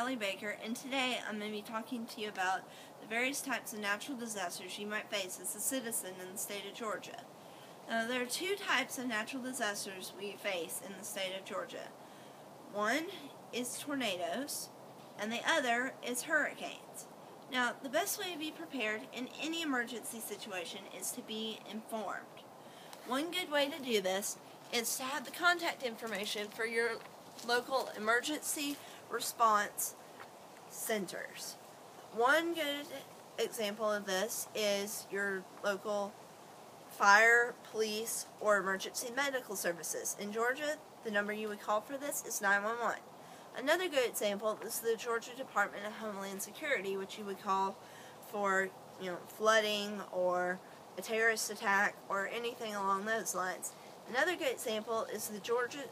Kelly Baker, and today I'm going to be talking to you about the various types of natural disasters you might face as a citizen in the state of Georgia. Now, there are two types of natural disasters we face in the state of Georgia. One is tornadoes, and the other is hurricanes. Now, the best way to be prepared in any emergency situation is to be informed. One good way to do this is to have the contact information for your local emergency response centers. One good example of this is your local fire, police, or emergency medical services. In Georgia, the number you would call for this is 911. Another good example is the Georgia Department of Homeland Security, which you would call for, flooding or a terrorist attack or anything along those lines. Another good example is the Georgia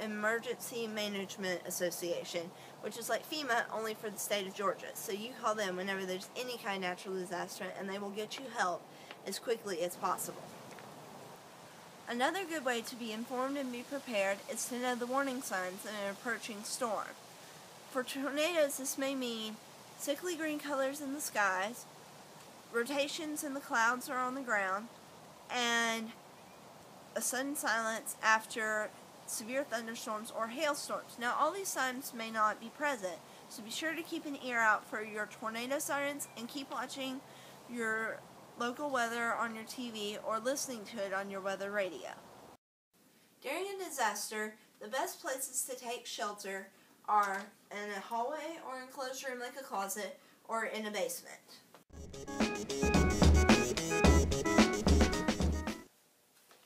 Emergency Management Association, which is like FEMA only for the state of Georgia. So you call them whenever there's any kind of natural disaster and they will get you help as quickly as possible. Another good way to be informed and be prepared is to know the warning signs in an approaching storm. For tornadoes, this may mean sickly green colors in the skies, rotations in the clouds or on the ground, and a sudden silence after severe thunderstorms or hailstorms. Now, all these signs may not be present, so be sure to keep an ear out for your tornado sirens and keep watching your local weather on your TV or listening to it on your weather radio. During a disaster, the best places to take shelter are in a hallway or enclosed room like a closet or in a basement.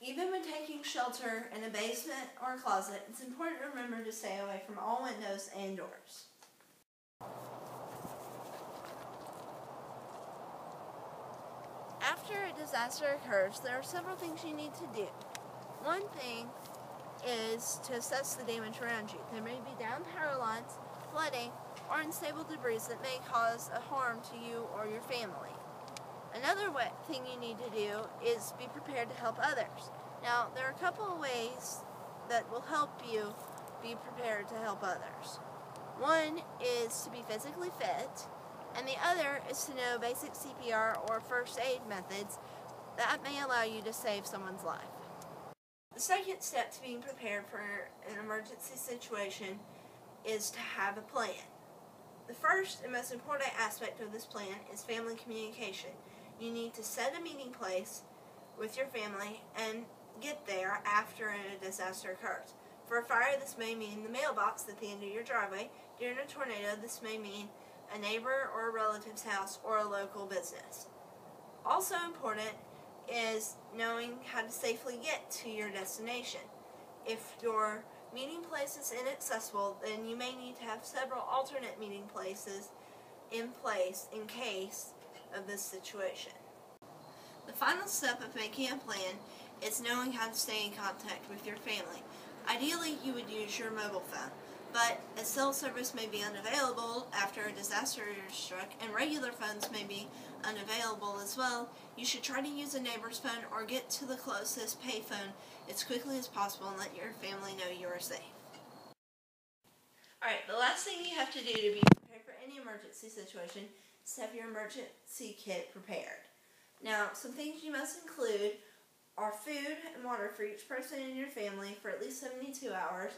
Even when taking shelter in a basement or a closet, it's important to remember to stay away from all windows and doors. After a disaster occurs, there are several things you need to do. One thing is to assess the damage around you. There may be downed power lines, flooding, or unstable debris that may cause a harm to you or your family. Another thing you need to do is be prepared to help others. Now, there are a couple of ways that will help you be prepared to help others. One is to be physically fit, and the other is to know basic CPR or first aid methods that may allow you to save someone's life. The second step to being prepared for an emergency situation is to have a plan. The first and most important aspect of this plan is family communication. You need to set a meeting place with your family and get there after a disaster occurs. For a fire, this may mean the mailbox at the end of your driveway. During a tornado, this may mean a neighbor or a relative's house or a local business. Also important is knowing how to safely get to your destination. If your meeting place is inaccessible, then you may need to have several alternate meeting places in place in case of this situation. The final step of making a plan is knowing how to stay in contact with your family. Ideally, you would use your mobile phone, but as cell service may be unavailable after a disaster is struck and regular phones may be unavailable as well, you should try to use a neighbor's phone or get to the closest payphone as quickly as possible and let your family know you are safe. Alright, the last thing you have to do to be prepared for any emergency situation is to have your emergency kit prepared. Now, some things you must include are food and water for each person in your family for at least 72 hours,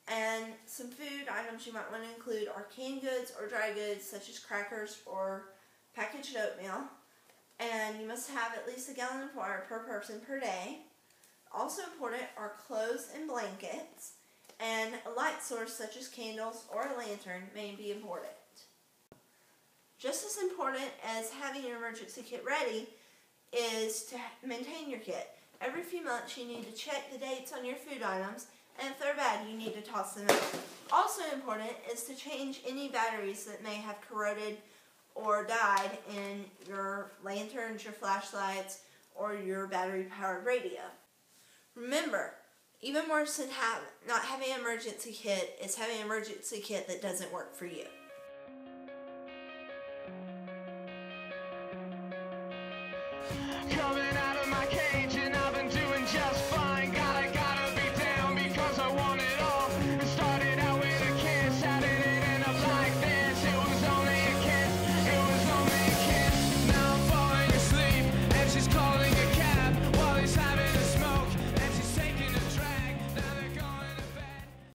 and some food items you might want to include are canned goods or dry goods such as crackers or packaged oatmeal, and you must have at least a gallon of water per person per day. Also important are clothes and blankets, and a light source such as candles or a lantern may be important. Just as important as having your emergency kit ready is to maintain your kit. Every few months you need to check the dates on your food items, and if they're bad, you need to toss them out. Also important is to change any batteries that may have corroded or died in your lanterns, your flashlights, or your battery-powered radio. Remember, even worse than not having an emergency kit is having an emergency kit that doesn't work for you. Coming